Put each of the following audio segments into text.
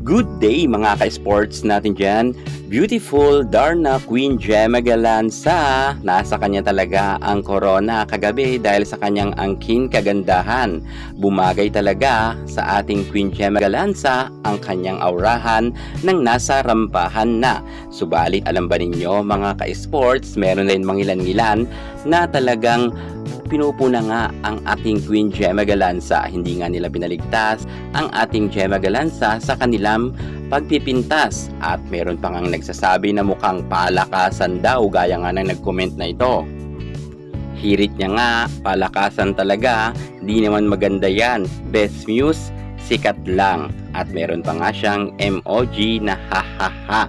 Good day mga ka-sports natin dyan. Beautiful Darna Queen Gemma Galanza. Nasa kanya talaga ang corona kagabi dahil sa kanyang angkin kagandahan. Bumagay talaga sa ating Queen Gemma Galanza ang kanyang aurahan nang nasa rampahan na. Subalit alam ba ninyo mga ka-sports, meron rin mangilan-ngilan na talagang pinupuna nga ang ating Queen Gemma Galanza. Hindi nga nila binaligtas ang ating Gemma Galanza sa kanilang pagpipintas. At meron pa ngang nagsasabi na mukhang palakasan daw, gaya nga nang nag-comment na ito. Hirit niya nga, palakasan talaga, di naman maganda yan. Best Muse, sikat lang. At meron pa nga siyang emoji na ha.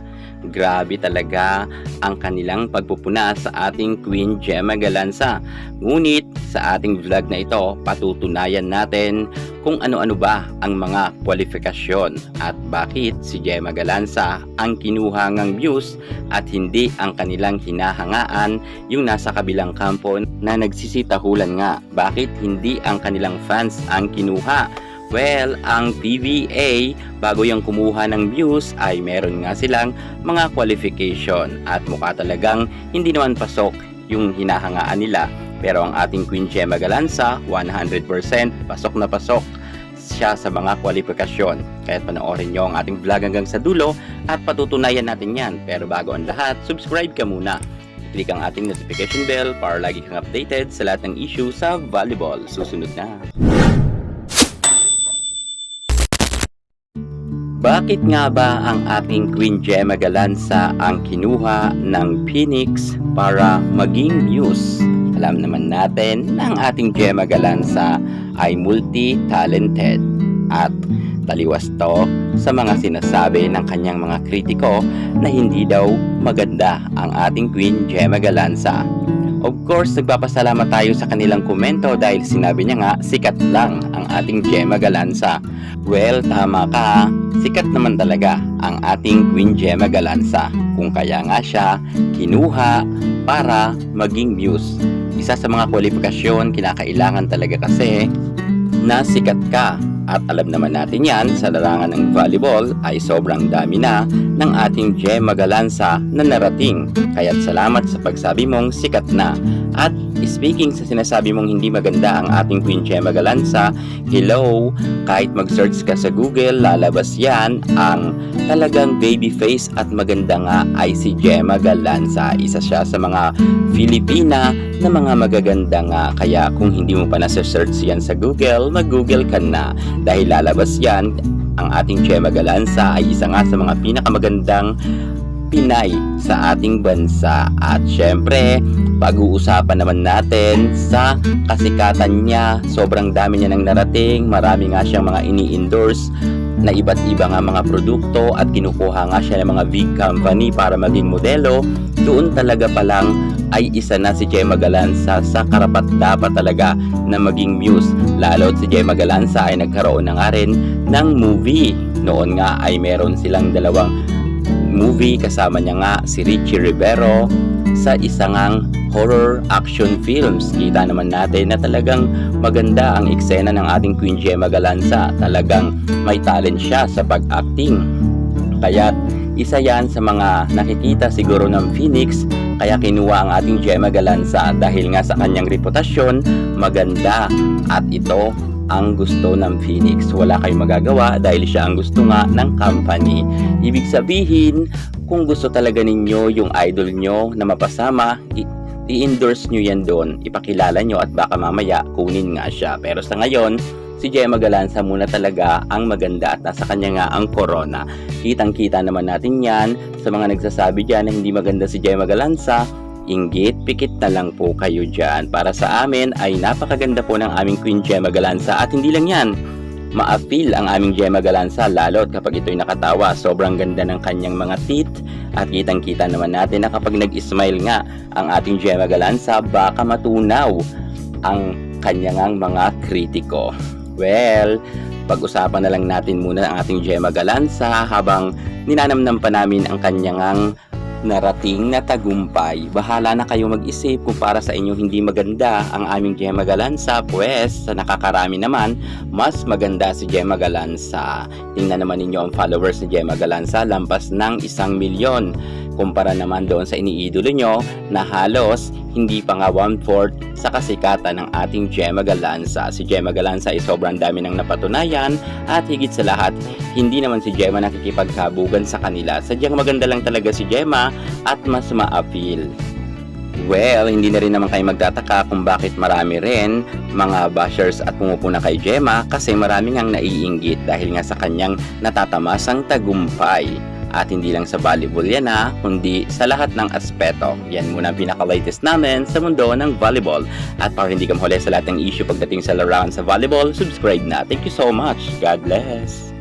Grabe talaga ang kanilang pagpupuna sa ating Queen Gemma Galanza. Ngunit sa ating vlog na ito, patutunayan natin kung ano-ano ba ang mga kwalifikasyon at bakit si Gemma Galanza ang kinuha ngang muse at hindi ang kanilang hinahangaan yung nasa kabilang kampo na nagsisitahulan nga. Bakit hindi ang kanilang fans ang kinuha? Well, ang PBA, bago yung kumuha ng muse ay meron nga silang mga qualification at mukha talagang hindi naman pasok yung hinahangaan nila. Pero ang ating Queen Gemma Galanza, 100% pasok na pasok siya sa mga kwalifikasyon. Kaya panoorin nyo ang ating vlog hanggang sa dulo at patutunayan natin yan. Pero bago ang lahat, subscribe ka muna. Click ang ating notification bell para lagi kang updated sa lahat ng issue sa volleyball. Susunod na. Bakit nga ba ang ating Queen Gemma Galanza ang kinuha ng Phoenix para maging muse? Alam naman natin na ang ating Gemma Galanza ay multi-talented at taliwas to sa mga sinasabi ng kanyang mga kritiko na hindi daw maganda ang ating Queen Gemma Galanza. Of course, nagpapasalamat tayo sa kanilang komento dahil sinabi niya nga sikat lang ang ating Gemma Galanza. Well, tama ka, sikat naman talaga ang ating Queen Gemma Galanza. Kung kaya nga siya kinuha para maging muse. Isa sa mga kwalifikasyon, kinakailangan talaga kasi na sikat ka. At alam naman natin yan, sa larangan ng volleyball ay sobrang dami na ng ating Gemma Galanza na narating. Kaya't salamat sa pagsabi mong sikat na. At speaking sa sinasabi mong hindi maganda ang ating Queen Gemma Galanza, hello, kahit mag-search ka sa Google, lalabas yan ang talagang baby face at maganda nga ay si Gemma Galanza. Isa siya sa mga Filipina na mga magaganda nga. Kaya kung hindi mo pa nasa-search yan sa Google, mag-Google ka na. Dahil lalabas yan, ang ating Gemma Galanza ay isa nga sa mga pinakamagandang Pinay sa ating bansa. At syempre, pag-uusapan naman natin sa kasikatan niya. Sobrang dami niya nang narating. Marami nga siyang mga ini-endorse na iba't iba nga mga produkto at kinukuha nga siya ng mga big company para maging modelo. Doon talaga pa lang ay isa na si Gemma Galanza sa karapat-dapat talaga na maging muse. Lalo si Gemma Galanza ay nagkaroon na nga rin ng movie. Noon nga ay meron silang dalawang movie, kasama niya nga si Richie Rivero sa isang horror action films. Kita naman natin na talagang maganda ang eksena ng ating Queen Gemma Galanza. Talagang may talent siya sa pag-acting. Kaya isa yan sa mga nakikita siguro ng Phoenix, kaya kinuha ang ating Gemma Galanza dahil nga sa kanyang reputasyon, maganda. At ito ang gusto ng Phoenix. Wala kayong magagawa dahil siya ang gusto nga ng company. Ibig sabihin, kung gusto talaga ninyo yung idol nyo na mapasama, i-endorse nyo yan doon, ipakilala nyo at baka mamaya kunin nga siya. Pero sa ngayon, si Gemma Galanza muna talaga ang maganda at nasa kanya nga ang corona. Kitang-kita naman natin yan sa mga nagsasabi dyan na hindi maganda si Gemma Galanza. Inggit, pikit na lang po kayo dyan. Para sa amin ay napakaganda po ng aming Queen Gemma Galanza at hindi lang yan, ma-appeal ang aming Gemma Galanza lalo't kapag ito'y nakatawa. Sobrang ganda ng kanyang mga teeth at kitang-kita naman natin na kapag nag-smile nga ang ating Gemma Galanza, baka matunaw ang kanyang mga kritiko. Well, pag-usapan na lang natin muna ang ating Gemma Galanza habang ninanamnam pa namin ang kanyang narating na tagumpay. Bahala na kayo mag-isip kung para sa inyo hindi maganda ang aming Gemma Galanza, pues sa nakakarami naman, mas maganda si Gemma Galanza. Tingnan naman ninyo ang followers ni Gemma Galanza, lampas ng 1 milyon. Kumpara naman doon sa iniidolo nyo na halos hindi pa nga 1/4 sa kasikatan ng ating Gemma Galanza. Si Gemma Galanza ay sobrang dami nang napatunayan at higit sa lahat, hindi naman si Gemma nakikipagkabugan sa kanila. Sadyang maganda lang talaga si Gemma at mas ma-appeal. Well, hindi na rin naman kayo magtataka kung bakit marami rin mga bashers at pumupuna kay Gemma kasi marami ngang naiinggit dahil nga sa kanyang natatamasang tagumpay. At hindi lang sa volleyball yan kundi sa lahat ng aspeto. Yan muna ang pinaka-latest namin sa mundo ng volleyball. At para hindi ka mahuli sa lahat ng issue pagdating sa larawan sa volleyball, subscribe na. Thank you so much. God bless.